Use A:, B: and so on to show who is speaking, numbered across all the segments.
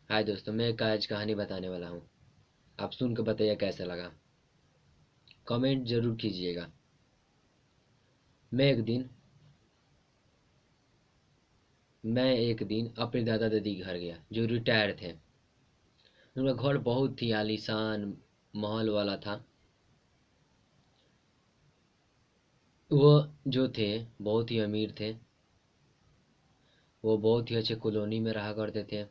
A: हाय दोस्तों, मैं एक आज कहानी बताने वाला हूँ। आप सुन के बताइए कैसा लगा। कमेंट जरूर कीजिएगा। मैं एक दिन मैं एक दिन अपने दादा दादी के घर गया जो रिटायर थे। उनका घर बहुत ही आलीशान महल वाला था। वो जो थे बहुत ही अमीर थे। वो बहुत ही अच्छे कॉलोनी में रहा करते थे।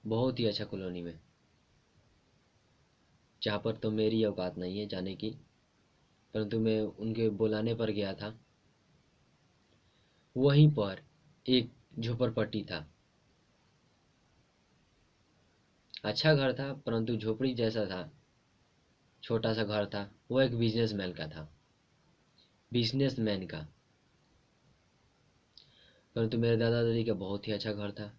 A: बहुत ही अच्छा कॉलोनी में, जहाँ पर तो मेरी औकात नहीं है जाने की, परंतु मैं उनके बुलाने पर गया था। वहीं पर एक झोपड़पट्टी था। अच्छा घर था परंतु झोपड़ी जैसा था। छोटा सा घर था। वो एक बिजनेसमैन का था। बिजनेसमैन का। परंतु मेरे दादा दादी का बहुत ही अच्छा घर था।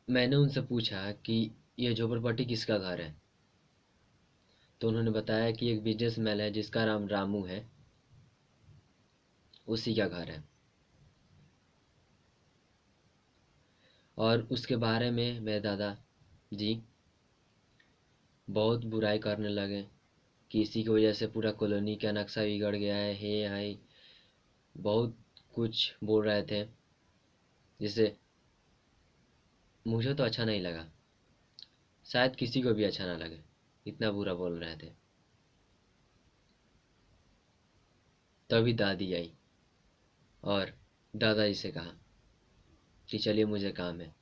A: मैंने उनसे पूछा कि यह झोपड़पट्टी किसका घर है। तो उन्होंने बताया कि एक बिजनेसमैन है जिसका नाम रामू है, उसी का घर है। और उसके बारे में मेरे दादा जी बहुत बुराई करने लगे कि इसी की वजह से पूरा कॉलोनी का नक्शा बिगड़ गया है, हे हाय। बहुत कुछ बोल रहे थे जिससे मुझे तो अच्छा नहीं लगा। शायद किसी को भी अच्छा ना लगे, इतना बुरा बोल रहे थे। तभी दादी आई और दादाजी से कहा कि चलिए मुझे काम है,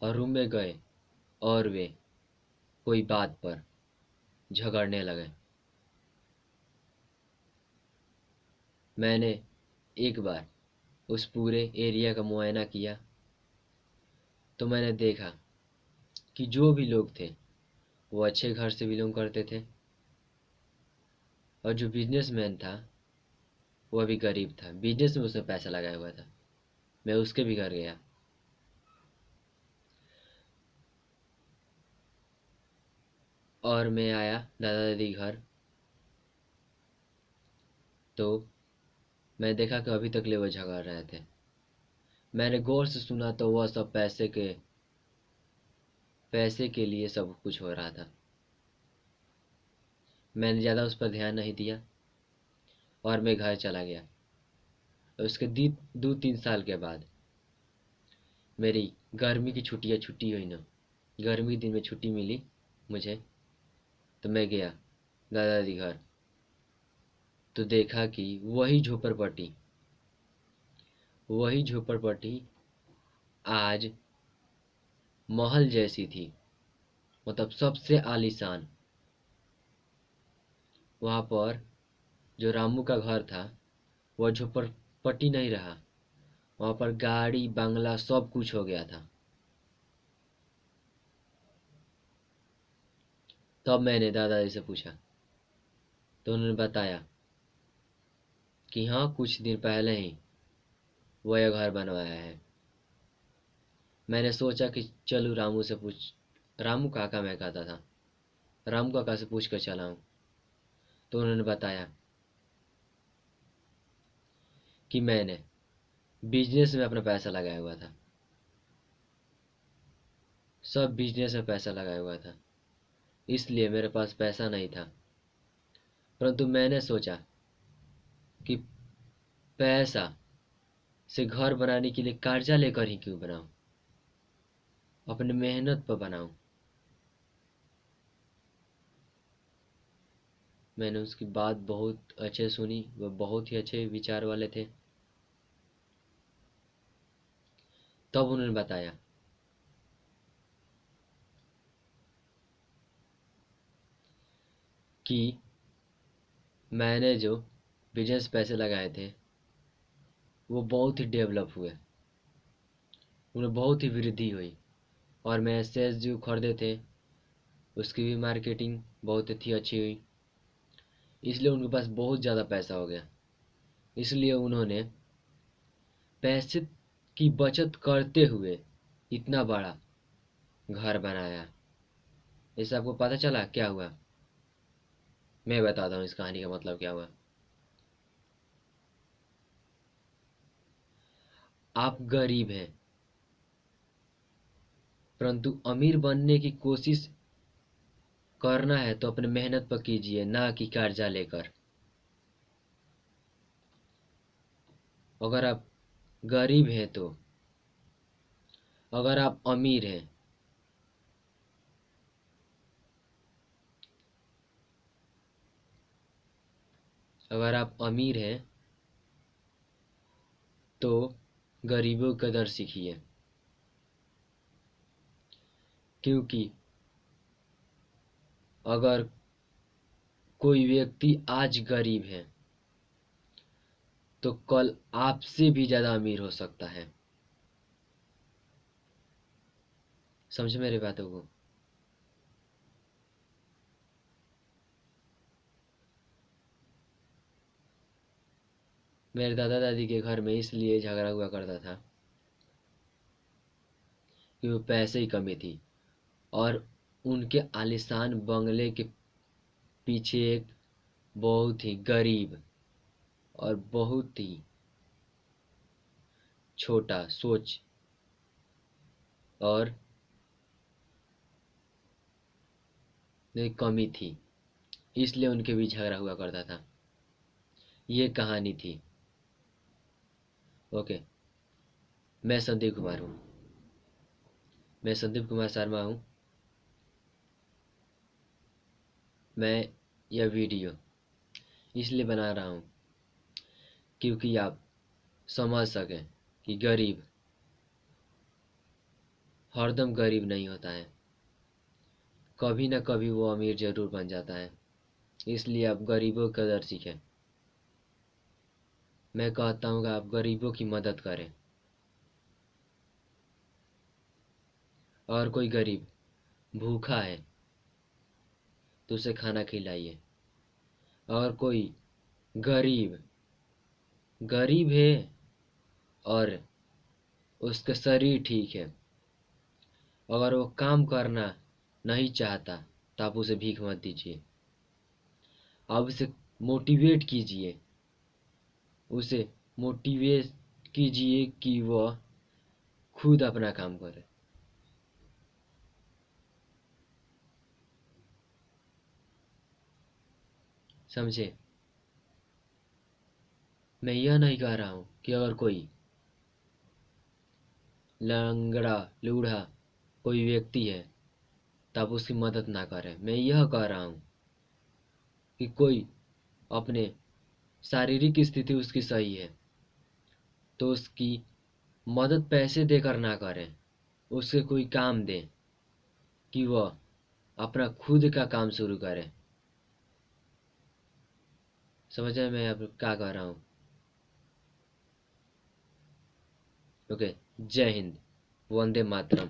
A: और रूम में गए। और वे कोई बात पर झगड़ने लगे। मैंने एक बार उस पूरे एरिया का मुआयना किया तो मैंने देखा कि जो भी लोग थे वो अच्छे घर से बिलोंग करते थे, और जो बिजनेसमैन था वो अभी गरीब था। बिजनेस में उसने पैसा लगाया हुआ था। मैं उसके भी घर गया और मैं आया दादा दादी घर। तो मैं देखा कि अभी तक ले वो झगड़ रहे थे। मैंने गौर से सुना तो वह सब पैसे के लिए सब कुछ हो रहा था। मैंने ज़्यादा उस पर ध्यान नहीं दिया और मैं घर चला गया। उसके 2-3 साल के बाद मेरी गर्मी की छुट्टी हुई ना। गर्मी के दिन में छुट्टी मिली मुझे। तो मैं गया दादा दादी घर। तो देखा कि वही झोपड़पट्टी आज महल जैसी थी। मतलब सबसे आलीशान। वहाँ पर जो रामू का घर था वह झोपड़पट्टी नहीं रहा। वहाँ पर गाड़ी बंगला सब कुछ हो गया था। तब मैंने दादाजी से पूछा तो उन्होंने बताया कि हाँ, कुछ दिन पहले ही वह यह घर बनवाया है। मैंने सोचा कि चलूँ रामू से पूछ रामू काका मैं कहता था, रामू काका से पूछ कर चला हूँ। तो उन्होंने बताया कि मैंने बिजनेस में अपना पैसा लगाया हुआ था। सब बिजनेस में पैसा लगाया हुआ था, इसलिए मेरे पास पैसा नहीं था। परंतु मैंने सोचा कि पैसा से घर बनाने के लिए कर्जा लेकर ही क्यों बनाऊं, अपने मेहनत पर बनाऊं। मैंने उसकी बात बहुत अच्छे सुनी। वह बहुत ही अच्छे विचार वाले थे। तब उन्होंने बताया कि मैंने जो बिजनेस पैसे लगाए थे वो बहुत ही डेवलप हुए, उनमें बहुत ही वृद्धि हुई। और मैं शेयर्स जो खरीदे थे उसकी भी मार्केटिंग बहुत ही अच्छी हुई। इसलिए उनके पास बहुत ज़्यादा पैसा हो गया। इसलिए उन्होंने पैसे की बचत करते हुए इतना बड़ा घर बनाया। इससे आपको पता चला क्या हुआ? मैं बताता हूँ इस कहानी का मतलब क्या हुआ। आप गरीब हैं, परंतु अमीर बनने की कोशिश करना है तो अपने मेहनत पर कीजिए, ना कि कर्जा लेकर। अगर आप गरीब हैं तो, अगर आप अमीर हैं, अगर आप अमीर हैं तो गरीबों की कदर सीखिए, क्योंकि अगर कोई व्यक्ति आज गरीब है तो कल आपसे भी ज्यादा अमीर हो सकता है। समझे मेरी बातों को? मेरे दादा दादी के घर में इसलिए झगड़ा हुआ करता था कि वो पैसे की कमी थी, और उनके आलीशान बंगले के पीछे एक बहुत ही गरीब और बहुत ही छोटा सोच और एक कमी थी, इसलिए उनके बीच झगड़ा हुआ करता था। ये कहानी थी। ओके। मैं संदीप कुमार हूँ। मैं संदीप कुमार शर्मा हूँ। मैं यह वीडियो इसलिए बना रहा हूँ क्योंकि आप समझ सकें कि गरीब हरदम गरीब नहीं होता है, कभी ना कभी वो अमीर जरूर बन जाता है। इसलिए आप गरीबों की कदर सीखें। मैं कहता हूँ कि आप गरीबों की मदद करें। और कोई गरीब भूखा है तो उसे खाना खिलाइए। और कोई गरीब गरीब है और उसका शरीर ठीक है, अगर वो काम करना नहीं चाहता तो आप उसे भीख मत दीजिए। आप उसे मोटिवेट कीजिए, उसे मोटिवेट कीजिए कि वह खुद अपना काम करे। समझे? मैं यह नहीं कह रहा हूँ कि अगर कोई लंगड़ा लूढ़ा कोई व्यक्ति है तब उसकी मदद ना करें। मैं यह कह रहा हूँ कि कोई अपने शारीरिक स्थिति उसकी सही है तो उसकी मदद पैसे देकर ना करें, उससे कोई काम दें कि वह अपना खुद का काम शुरू करे। समझ में मैं अब क्या कह रहा हूँ? ओके। जय हिंद। वंदे मातरम।